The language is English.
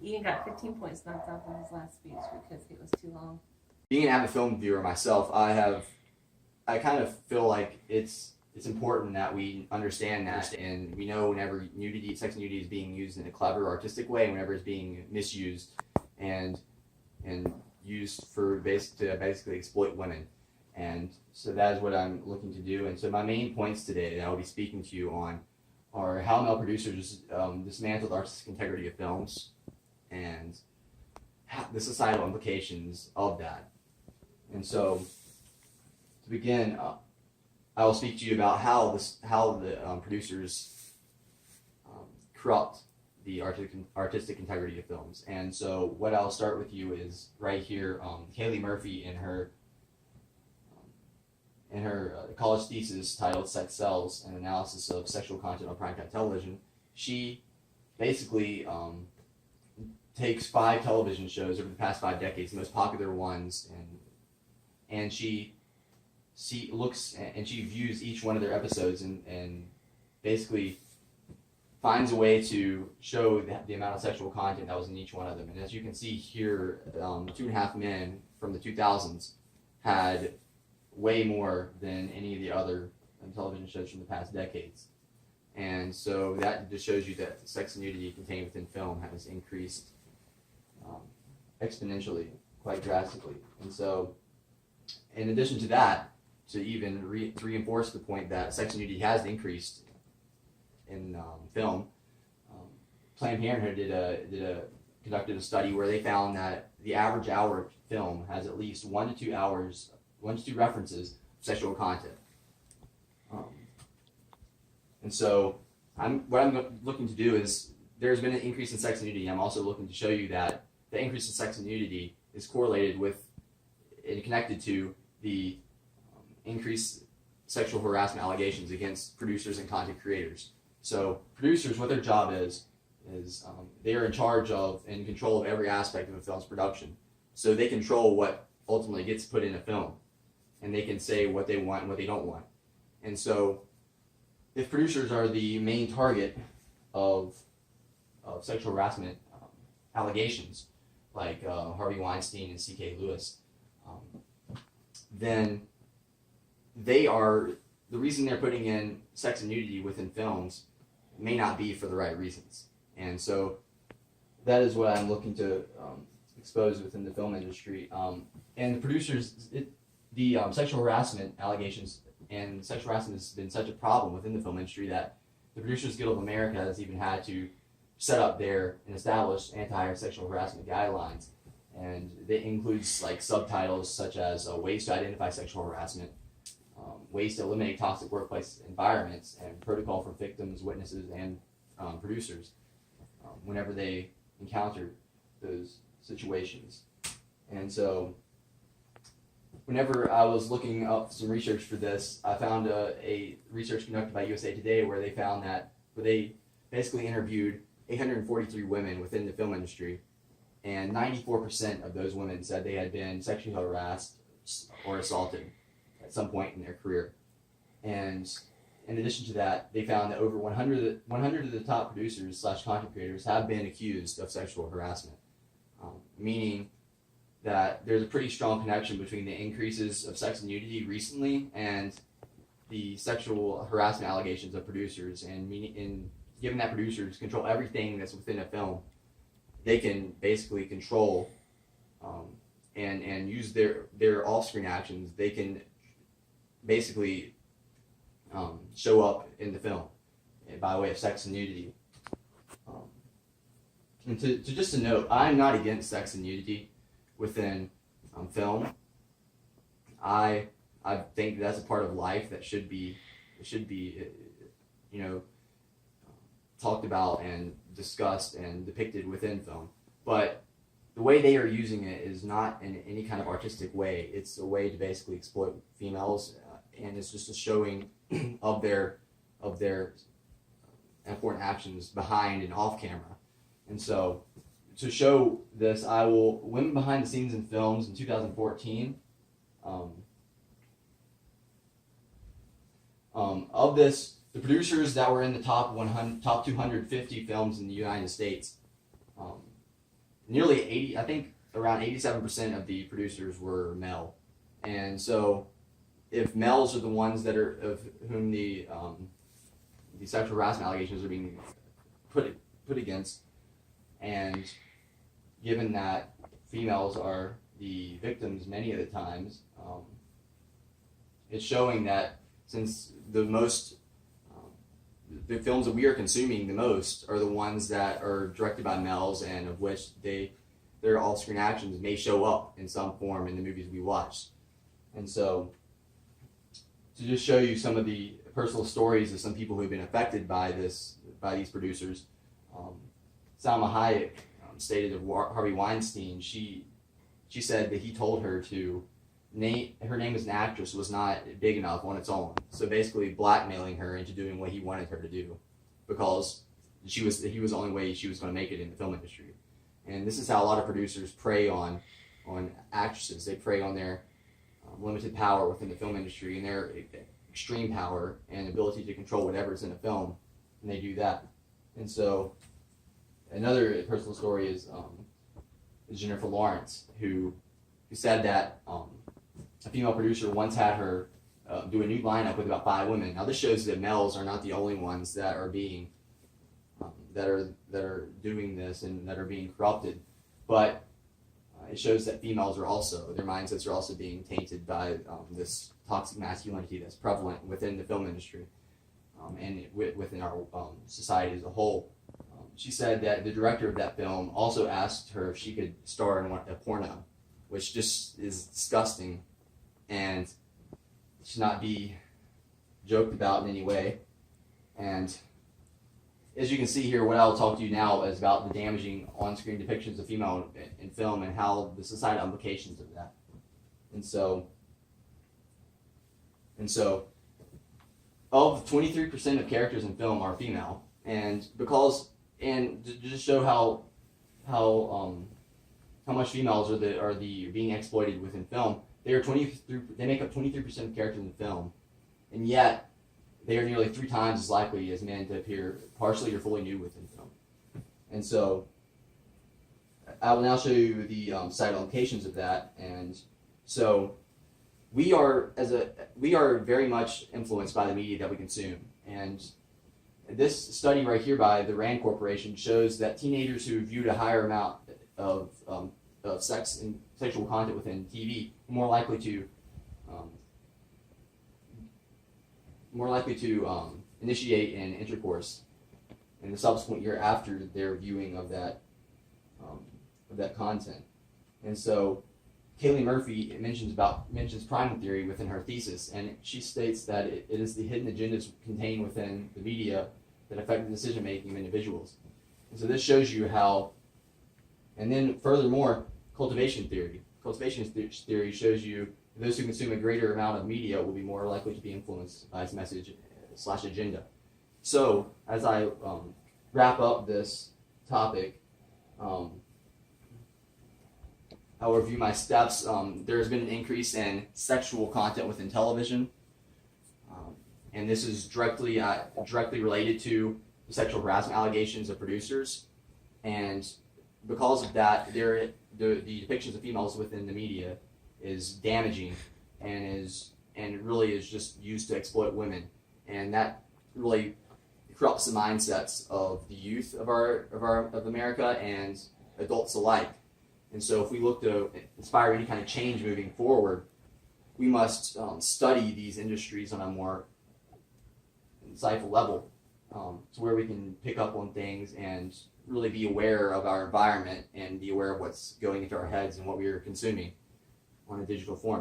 Ian got 15 points knocked off in his last speech because it was too long. Being an avid film viewer myself, I kind of feel like it's important that we understand that, and we know whenever sex nudity is being used in a clever, artistic way, and whenever it's being misused and used to basically exploit women. And so that is what I'm looking to do. And so my main points today that I'll be speaking to you on are how male producers dismantle the artistic integrity of films and the societal implications of that. And so, to begin, I will speak to you about how the producers corrupt the artistic integrity of films. And so, what I'll start with you is right here. Kaylee Murphy in her college thesis titled "Sex Sells: An Analysis of Sexual Content on Primetime Television," she basically takes 5 television shows over the past 5 decades, the most popular ones, and she looks and she views each one of their episodes and basically finds a way to show the amount of sexual content that was in each one of them. And as you can see here, 2.5 Men from the 2000s had way more than any of the other television shows from the past decades. And so that just shows you that sex and nudity contained within film has increased exponentially, quite drastically. And so, in addition to that, to even reinforce the point that sex and nudity has increased in film, Planned Parenthood conducted a study where they found that the average hour of film has at least 1 to 2 references of sexual content. And so, what I'm looking to do is, there's been an increase in sex and nudity. I'm also looking to show you that the increase in sex and nudity is correlated with and connected to the increased sexual harassment allegations against producers and content creators. So producers, what their job is they are in charge of and in control of every aspect of a film's production. So they control what ultimately gets put in a film, and they can say what they want and what they don't want. And so if producers are the main target of sexual harassment allegations, like Harvey Weinstein and C.K. Lewis, then they are, the reason they're putting in sex and nudity within films may not be for the right reasons. And so that is what I'm looking to expose within the film industry. And the producers, the sexual harassment allegations and sexual harassment has been such a problem within the film industry that the Producers Guild of America has even had to set up and establish anti-sexual harassment guidelines. And that includes like subtitles such as ways to identify sexual harassment, ways to eliminate toxic workplace environments, and protocol for victims, witnesses, and producers whenever they encounter those situations. And so whenever I was looking up some research for this, I found a research conducted by USA Today where they found that they basically interviewed 843 women within the film industry, and 94% of those women said they had been sexually harassed or assaulted at some point in their career. And in addition to that, they found that over 100 of the top producers / content creators have been accused of sexual harassment, meaning that there's a pretty strong connection between the increases of sex and nudity recently and the sexual harassment allegations of producers. And given that producers control everything that's within a film, they can basically control and use their off-screen actions. They can basically show up in the film by way of sex and nudity. And just to note, I'm not against sex and nudity within film. I think that's a part of life that should be talked about and discussed and depicted within film. But the way they are using it is not in any kind of artistic way. It's a way to basically exploit females, and it's just a showing of their important actions behind and off camera. And so, to show this, women behind the scenes in films in 2014. Of this, the producers that were in the top 250 films in the United States, nearly 80, I think around 87% of the producers were male. And so if males are the ones that are of whom the sexual harassment allegations are being put against, and given that females are the victims many of the times, it's showing that since the films that we are consuming the most are the ones that are directed by males, and of which their off-screen actions may show up in some form in the movies we watch. And so, to just show you some of the personal stories of some people who have been affected by these producers, Salma Hayek stated of Harvey Weinstein, she said that he told her to her name as an actress was not big enough on its own. So basically blackmailing her into doing what he wanted her to do, because he was the only way she was going to make it in the film industry. And this is how a lot of producers prey on actresses. They prey on their limited power within the film industry and their extreme power and ability to control whatever's in a film, and they do that. And so another personal story is Jennifer Lawrence, who said that a female producer once had her do a new lineup with about 5 women. Now this shows that males are not the only ones that are being that are doing this and that are being corrupted, but it shows that females are also, their mindsets are also being tainted by this toxic masculinity that's prevalent within the film industry and within our society as a whole. She said that the director of that film also asked her if she could star in a porno, which just is disgusting and should not be joked about in any way. And as you can see here, what I will talk to you now is about the damaging on-screen depictions of female in film and how the societal implications of that. And so of 23% of characters in film are female, and to just show how much females are being exploited within film, they make up 23% of characters in film, and yet they are nearly 3 times as likely as men to appear partially or fully nude within film. And so I will now show you the societal implications of that. And so we are very much influenced by the media that we consume. And this study right here by the Rand Corporation shows that teenagers who viewed a higher amount of sex and sexual content within TV are more likely to initiate an intercourse in the subsequent year after their viewing of that content. And so Kaylee Murphy mentions primal theory within her thesis, and she states that it is the hidden agendas contained within the media that affect the decision making of individuals. And so this shows you how. And then furthermore, cultivation theory. Cultivation theory shows you those who consume a greater amount of media will be more likely to be influenced by its message/agenda. So, as I wrap up this topic, I'll review my steps. There has been an increase in sexual content within television, and this is directly related to the sexual harassment allegations of producers. And because of that, the depictions of females within the media is damaging and really is just used to exploit women, and that really corrupts the mindsets of the youth of America and adults alike. And so if we look to inspire any kind of change moving forward, we must study these industries on a more insightful level, to where we can pick up on things and really be aware of our environment and be aware of what's going into our heads and what we are consuming on a digital form.